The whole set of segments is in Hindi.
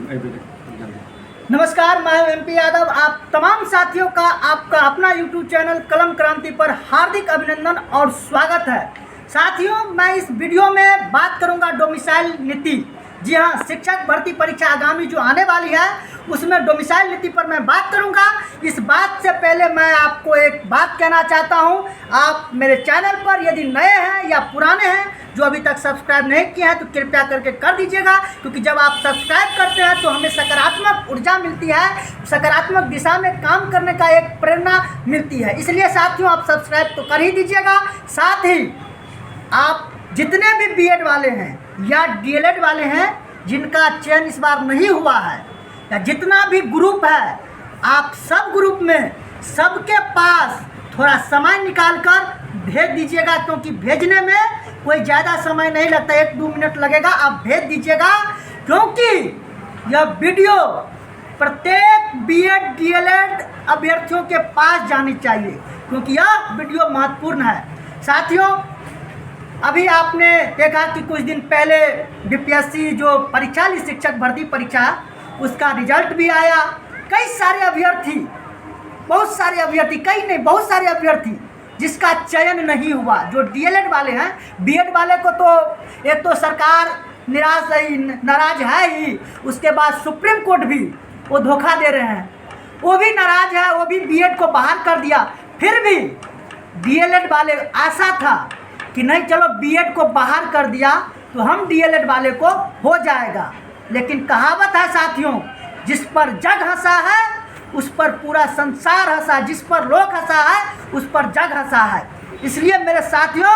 नमस्कार, मैं एमपी यादव। आप तमाम साथियों का आपका अपना यूट्यूब चैनल कलम क्रांति पर हार्दिक अभिनंदन और स्वागत है। साथियों, मैं इस वीडियो में बात करूंगा डोमिसाइल नीति। जी हाँ, शिक्षक भर्ती परीक्षा आगामी जो आने वाली है उसमें डोमिसाइल नीति पर मैं बात करूंगा। इस बात से पहले मैं आपको एक बात कहना चाहता हूं, आप मेरे चैनल पर यदि नए हैं या पुराने हैं जो अभी तक सब्सक्राइब नहीं किए हैं तो कृपया करके कर दीजिएगा, क्योंकि जब आप सब्सक्राइब करते हैं तो हमें सकारात्मक ऊर्जा मिलती है, सकारात्मक दिशा में काम करने का एक प्रेरणा मिलती है। इसलिए साथियों, आप सब्सक्राइब तो कर ही दीजिएगा। साथ ही आप जितने भी बीएड वाले हैं या डीएलएड वाले हैं जिनका चयन इस बार नहीं हुआ है, या जितना भी ग्रुप है, आप सब ग्रुप में सबके पास थोड़ा समय निकाल कर भेज दीजिएगा, क्योंकि भेजने में कोई ज़्यादा समय नहीं लगता, 1-2 मिनट लगेगा। आप भेज दीजिएगा, क्योंकि यह वीडियो प्रत्येक बीएड डीएलएड अभ्यर्थियों के पास जानी चाहिए, क्योंकि यह वीडियो महत्वपूर्ण है। साथियों, अभी आपने देखा कि कुछ दिन पहले बीपीएससी जो परीक्षा ली, शिक्षक भर्ती परीक्षा, उसका रिजल्ट भी आया। कई सारे अभ्यर्थी, बहुत सारे अभ्यर्थी, कई नहीं बहुत सारे अभ्यर्थी जिसका चयन नहीं हुआ, जो डीएलएड वाले हैं। बीएड वाले को तो एक तो सरकार नाराज है ही, उसके बाद सुप्रीम कोर्ट भी वो धोखा दे रहे हैं, वो भी नाराज है, वो भी बीएड को बाहर कर दिया। फिर भी डीएलएड वाले आशा था कि नहीं, चलो बीएड को बाहर कर दिया तो हम डीएलएड वाले को हो जाएगा। लेकिन कहावत है साथियों, जिस पर जग हंसा है उस पर पूरा संसार हंसा, जिस पर लोग हंसा है उस पर जग हंसा है। इसलिए मेरे साथियों,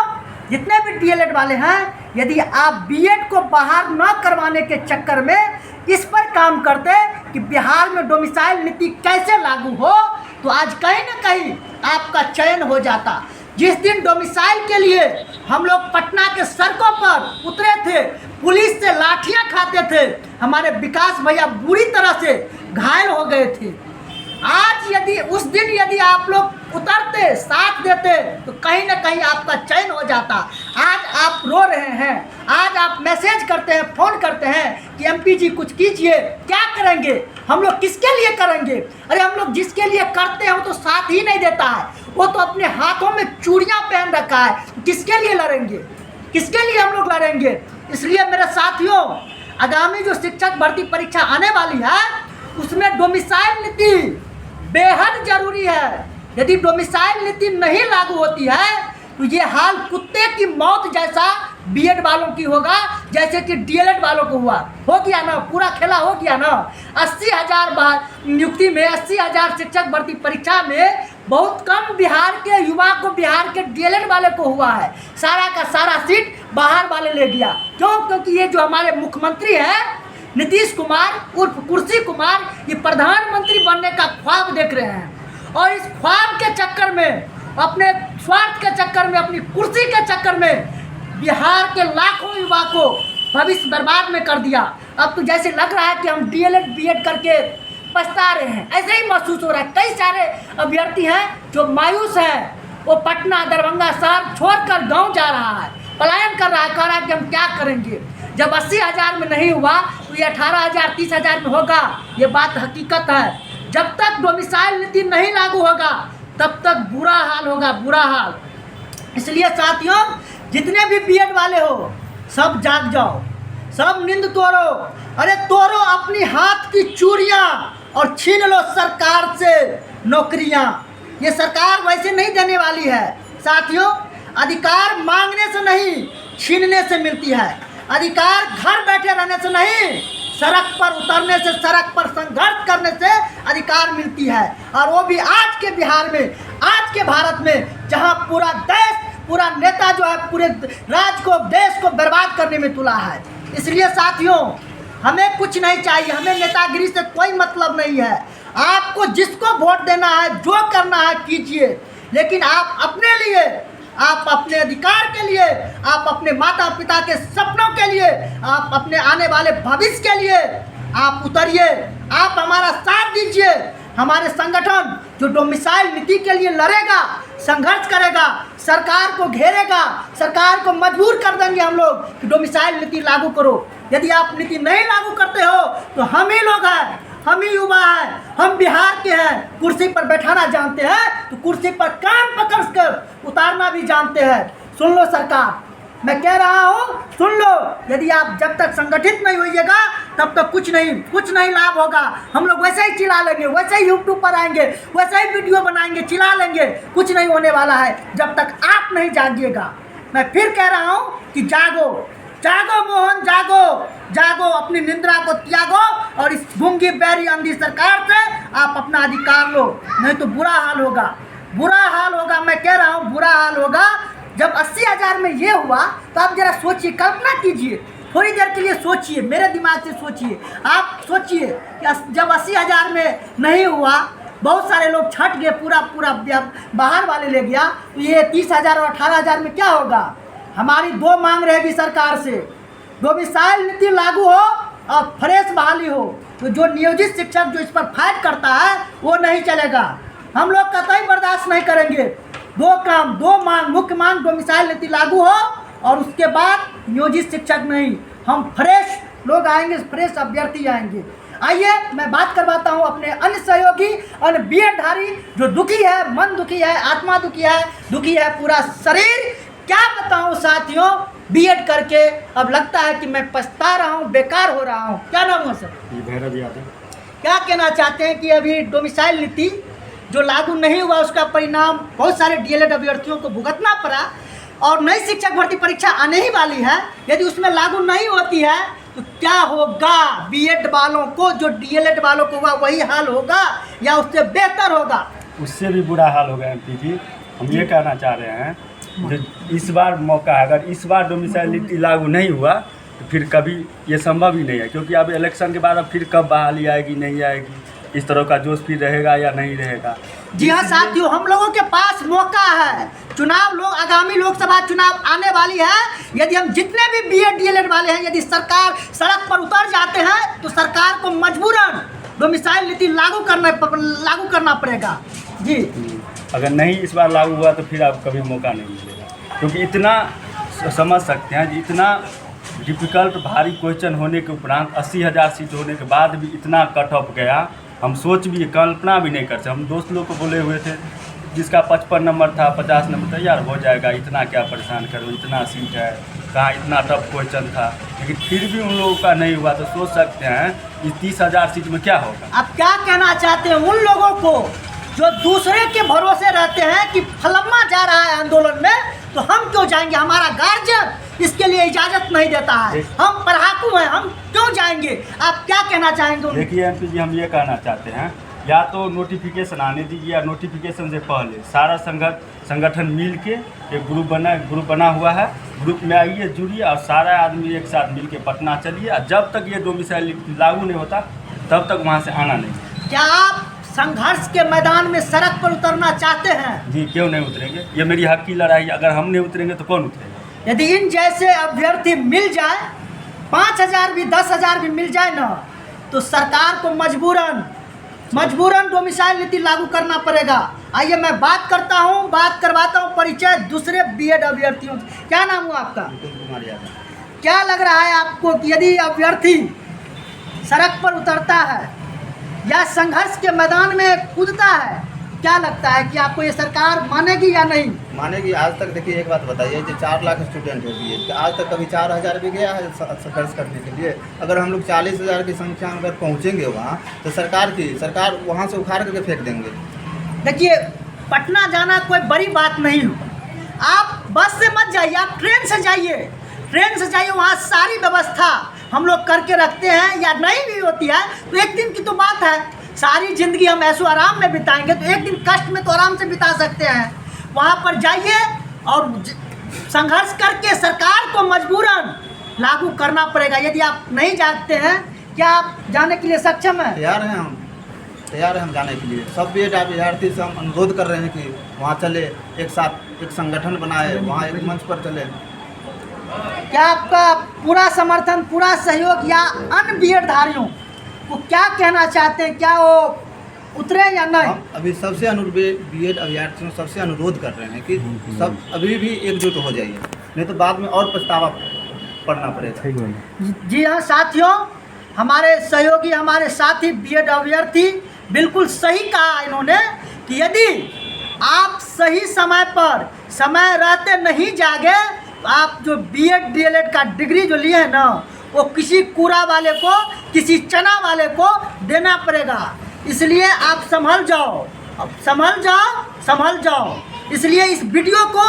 जितने भी डीएलएड वाले हैं, यदि आप बीएड को बाहर न करवाने के चक्कर में इस पर काम करते कि बिहार में डोमिसाइल नीति कैसे लागू हो, तो आज कहीं ना कहीं आपका चयन हो जाता। जिस दिन डोमिसाइल के लिए हम लोग पटना के सड़कों पर उतरे थे, पुलिस से लाठियां खाते थे, हमारे विकास भैया बुरी तरह से घायल हो गए थे। आज यदि उस दिन यदि आप लोग उतरते, साथ देते, तो कहीं ना कहीं आपका चयन हो जाता। आज आप रो रहे हैं, आज आप मैसेज करते हैं, फ़ोन करते हैं कि एमपी जी कुछ कीजिए, क्या करेंगे, हम लोग किसके लिए करेंगे। अरे हम लोग जिसके लिए करते हैं वो तो साथ ही नहीं देता है, वो तो अपने हाथों में चूड़ियाँ पहन रखा है, किसके लिए लड़ेंगे, किसके लिए हम लोग लड़ेंगे। इसलिए मेरे साथियों, आगामी जो शिक्षक भर्ती परीक्षा आने वाली है उसमें डोमिसाइल नीति बेहद जरूरी है। यदि डोमिसाइल नीति नहीं लागू होती है तो ये हाल कुत्ते की मौत जैसा बीएड वालों की होगा, जैसे कि डीएलएड वालों को हुआ। हो गया ना, पूरा खेला हो गया ना। 80,000 नियुक्ति में, 80,000 शिक्षक भर्ती परीक्षा में बहुत कम बिहार के युवा को, बिहार के डीएलएड वाले को हुआ है। सारा का सारा सीट बाहर वाले ले गया। क्यों? क्योंकि ये जो हमारे मुख्यमंत्री हैं नीतीश कुमार उर्फ कुर्सी कुमार, ये प्रधानमंत्री बनने का ख्वाब देख रहे हैं, और इस ख्वाब के चक्कर में, अपने स्वार्थ के चक्कर में, अपनी कुर्सी के चक्कर में बिहार के लाखों युवा को भविष्य बर्बाद में कर दिया। अब तो जैसे लग रहा है कि हम डीएलएड बीएड करके पछता रहे हैं, ऐसे ही महसूस हो रहा है। कई सारे अभ्यर्थी हैं जो मायूस हैं, वो पटना दरभंगा शहर छोड़कर गाँव जा रहा है, पलायन कर रहा है, कह रहा है कि हम क्या करेंगे। जब 80,000 में नहीं हुआ तो ये 18,000 30,000 में होगा, ये बात हकीकत है। जब तक डोमिसाइल नीति नहीं लागू होगा तब तक बुरा हाल होगा, बुरा हाल। इसलिए साथियों, जितने भी बीएड वाले हो सब जाग जाओ, सब नींद तोड़ो। अरे तोड़ो अपनी हाथ की चूड़ियाँ और छीन लो सरकार से नौकरियाँ। ये सरकार वैसे नहीं देने वाली है साथियों। अधिकार मांगने से नहीं, छीनने से मिलती है। अधिकार घर बैठे रहने से नहीं, सड़क पर उतरने से, सड़क पर संघर्ष करने से अधिकार मिलती है। और वो भी आज के बिहार में, आज के भारत में, जहां पूरा देश, पूरा नेता जो है पूरे राज्य को, देश को बर्बाद करने में तुला है। इसलिए साथियों, हमें कुछ नहीं चाहिए, हमें नेतागिरी से कोई मतलब नहीं है। आपको जिसको वोट देना है, जो करना है कीजिए, लेकिन आप अपने लिए, आप अपने अधिकार के लिए, आप अपने माता पिता के सपनों के लिए, आप अपने आने वाले भविष्य के लिए आप उतरिए, आप हमारा साथ दीजिए। हमारे संगठन जो डोमिसाइल नीति के लिए लड़ेगा, संघर्ष करेगा, सरकार को घेरेगा, सरकार को मजबूर कर देंगे हम लोग कि डोमिसाइल नीति लागू करो। यदि आप नीति नहीं लागू करते हो तो हम ही लोग हैं, हम ही युवा हैं, हम बिहार के हैं। कुर्सी पर बैठाना जानते हैं तो कुर्सी पर कान पकड़ कर उतारना भी जानते हैं। सुन लो सरकार, मैं कह रहा हूँ सुन लो। यदि आप जब तक संगठित नहीं होइएगा तब तक कुछ नहीं लाभ होगा। हम लोग वैसे ही चिल्ला लेंगे, वैसे ही यूट्यूब पर आएंगे, वैसे ही वीडियो बनाएंगे, चिल्ला लेंगे, कुछ नहीं होने वाला है जब तक आप नहीं जागिएगा। मैं फिर कह रहा हूँ कि जागो, जागो मोहन, जागो, जागो, अपनी निंद्रा को त्यागो और इस गूंगी बैरी अंधी सरकार से आप अपना अधिकार लो, नहीं तो बुरा हाल होगा, बुरा हाल होगा। मैं कह रहा हूँ बुरा हाल होगा। जब 80,000 में ये हुआ तो आप जरा सोचिए, कल्पना कीजिए, थोड़ी देर के लिए सोचिए, मेरे दिमाग से सोचिए। आप सोचिए कि जब 80,000 में नहीं हुआ, बहुत सारे लोग छट गए, पूरा बाहर वाले ले गया, तो ये 30,000 और 18,000 में क्या होगा? हमारी दो मांग रहेगी सरकार से, डोमिसाइल नीति लागू हो और फ्रेश बहाली हो। तो जो नियोजित शिक्षक जो इस पर फाइट करता है वो नहीं चलेगा, हम लोग कतई बर्दाश्त नहीं करेंगे। दो मांग, मुख्य मांग डोमिसाइल नीति लागू हो और उसके बाद नियोजित शिक्षक नहीं, हम फ्रेश लोग आएंगे, फ्रेश अभ्यर्थी आएंगे। आइए मैं बात करवाता हूँ अपने अन्य सहयोगी, अन्य बीएड धारी जो दुखी है, मन दुखी है, आत्मा दुखी है पूरा शरीर। क्या बताऊँ साथियों, बीएड करके अब लगता है कि मैं पछता रहा हूँ, बेकार हो रहा हूँ। क्या नाम है सर? भैरव यादव। क्या कहना चाहते हैं कि अभी डोमिसाइल नीति जो लागू नहीं हुआ उसका परिणाम बहुत सारे डीएलएड अभ्यर्थियों को भुगतना पड़ा और नई शिक्षक भर्ती परीक्षा आने ही वाली है। यदि उसमें लागू नहीं होती है तो क्या होगा? बीएड वालों को जो डीएलएड वालों को हुआ वही हाल होगा या उससे बेहतर होगा? उससे भी बुरा हाल होगा एमपी जी। हम ये कहना चाह रहे हैं जो इस बार मौका है, अगर इस बार डोमिसाइल नीति लागू नहीं हुआ तो फिर कभी ये संभव ही नहीं है, क्योंकि अब इलेक्शन के बाद अब फिर कब बहाली आएगी नहीं आएगी, इस तरह का जोश फिर रहेगा या नहीं रहेगा। जी हाँ साथियों, हम लोगों के पास मौका है। चुनाव आगामी लोकसभा चुनाव आने वाली है। यदि हम जितने भी बीएड डीएलएड वाले हैं, यदि सरकार सड़क पर उतर जाते हैं तो सरकार को मजबूरन डोमिसाइल नीति लागू करना पड़ेगा। जी, अगर नहीं इस बार लागू हुआ तो फिर आप कभी मौका नहीं मिलेगा, क्योंकि इतना समझ सकते हैं जी, इतना डिफ़िकल्ट भारी क्वेश्चन होने के उपरांत 80,000 सीट होने के बाद भी इतना कट ऑफ गया, हम सोच भी कल्पना भी नहीं कर सकते। हम दोस्त लोग को बोले हुए थे जिसका 55 नंबर था, 50 नंबर था, यार हो जाएगा, इतना क्या परेशान करो, इतना सीट है, कहाँ इतना टफ क्वेश्चन था, लेकिन फिर भी उन लोगों का नहीं हुआ। तो सोच सकते हैं कि 30,000 सीट में क्या होगा। आप क्या कहना चाहते हैं उन लोगों को जो दूसरे के भरोसे रहते हैं कि फलम्मा जा रहा है आंदोलन में तो हम क्यों जाएंगे, हमारा गार्जियन इसके लिए इजाज़त नहीं देता है, हम पढ़ाकू हैं, हम क्यों जाएंगे? आप क्या कहना चाहेंगे? देखिए एमपी जी, हम ये कहना चाहते हैं या तो नोटिफिकेशन आने दीजिए या नोटिफिकेशन से पहले सारा संगठन मिल के एक ग्रुप बना हुआ है, ग्रुप में आइए, जुड़िए और सारा आदमी एक साथ मिल के पटना चलिए। और जब तक ये डोमिसाइल लागू नहीं होता तब तक वहाँ से आना नहीं। क्या आप संघर्ष के मैदान में सड़क पर उतरना चाहते हैं? जी, क्यों नहीं उतरेंगे, ये मेरी हक की लड़ाई। अगर हम नहीं उतरेंगे तो कौन उतरेगा? यदि इन जैसे अभ्यर्थी मिल जाए, 5,000 भी 10,000 भी मिल जाए ना, तो सरकार को मजबूरन डोमिसाइल नीति लागू करना पड़ेगा। आइए मैं बात करवाता हूँ परिचय दूसरे बीएड अभ्यर्थियों से। क्या नाम हुआ आपका? कुमार यादव। क्या लग रहा है आपको कि यदि अभ्यर्थी सड़क पर उतरता है या संघर्ष के मैदान में कूदता है, क्या लगता है कि आपको ये सरकार मानेगी या नहीं मानेगी? आज तक देखिए एक बात बताइए, जो 4 लाख स्टूडेंट है बीएड, आज तक कभी 4,000 भी गया है संघर्ष करने के लिए? अगर हम लोग 40,000 की संख्या में अगर पहुँचेंगे वहाँ तो सरकार वहाँ से उखाड़ करके फेंक देंगे। देखिए, पटना जाना कोई बड़ी बात नहीं हो, आप बस से मत जाइए, आप ट्रेन से जाइए, वहाँ सारी व्यवस्था हम लोग करके रखते हैं। या नहीं भी होती है तो एक दिन की तो बात है, सारी ज़िंदगी हम ऐसो आराम में बिताएंगे तो एक दिन कष्ट में तो आराम से बिता सकते हैं। वहाँ पर जाइए और संघर्ष करके सरकार को मजबूरन लागू करना पड़ेगा। यदि आप नहीं जाते हैं, क्या आप जाने के लिए सक्षम हैं? तैयार हैं हम जाने के लिए। सब बीएड अभ्यर्थी से हम अनुरोध कर रहे हैं कि वहाँ चले, एक साथ एक संगठन बनाए, वहाँ एक मंच पर चले। क्या आपका पूरा समर्थन, पूरा सहयोग या अन्य बीएड धारियों को क्या कहना चाहते हैं, क्या वो उतरे या नहीं? हम अभी सबसे बीएड अभ्यर्थियों सबसे अनुरोध कर रहे हैं कि सब अभी भी एकजुट हो जाइए, नहीं तो बाद में और पछतावा पढ़ना पड़ेगा। जी हाँ साथियों, हमारे सहयोगी हमारे साथी बीएड अभ्यर्थी बिल्कुल सही कहा इन्होंने कि यदि आप सही समय पर समय रहते नहीं जागे तो आप जो बीएड डीएलएड का डिग्री जो लिए हैं ना, वो किसी कूड़ा वाले को, किसी चना वाले को देना पड़ेगा। इसलिए आप संभल जाओ, अब संभल जाओ। इसलिए इस वीडियो को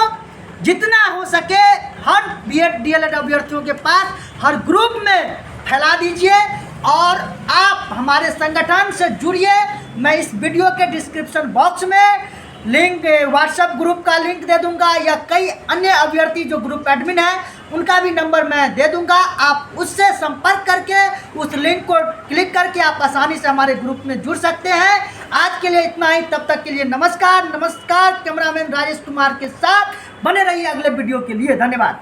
जितना हो सके हर बीएड डीएलएड अभ्यर्थियों के पास, हर ग्रुप में फैला दीजिए और आप हमारे संगठन से जुड़िए। मैं इस वीडियो के डिस्क्रिप्शन बॉक्स में लिंक, व्हाट्सएप ग्रुप का लिंक दे दूंगा या कई अन्य अभ्यर्थी जो ग्रुप एडमिन है उनका भी नंबर मैं दे दूंगा। आप उससे संपर्क करके उस लिंक को क्लिक करके आप आसानी से हमारे ग्रुप में जुड़ सकते हैं। आज के लिए इतना ही, तब तक के लिए नमस्कार। कैमरामैन राजेश कुमार के साथ बने रहिए अगले वीडियो के लिए। धन्यवाद।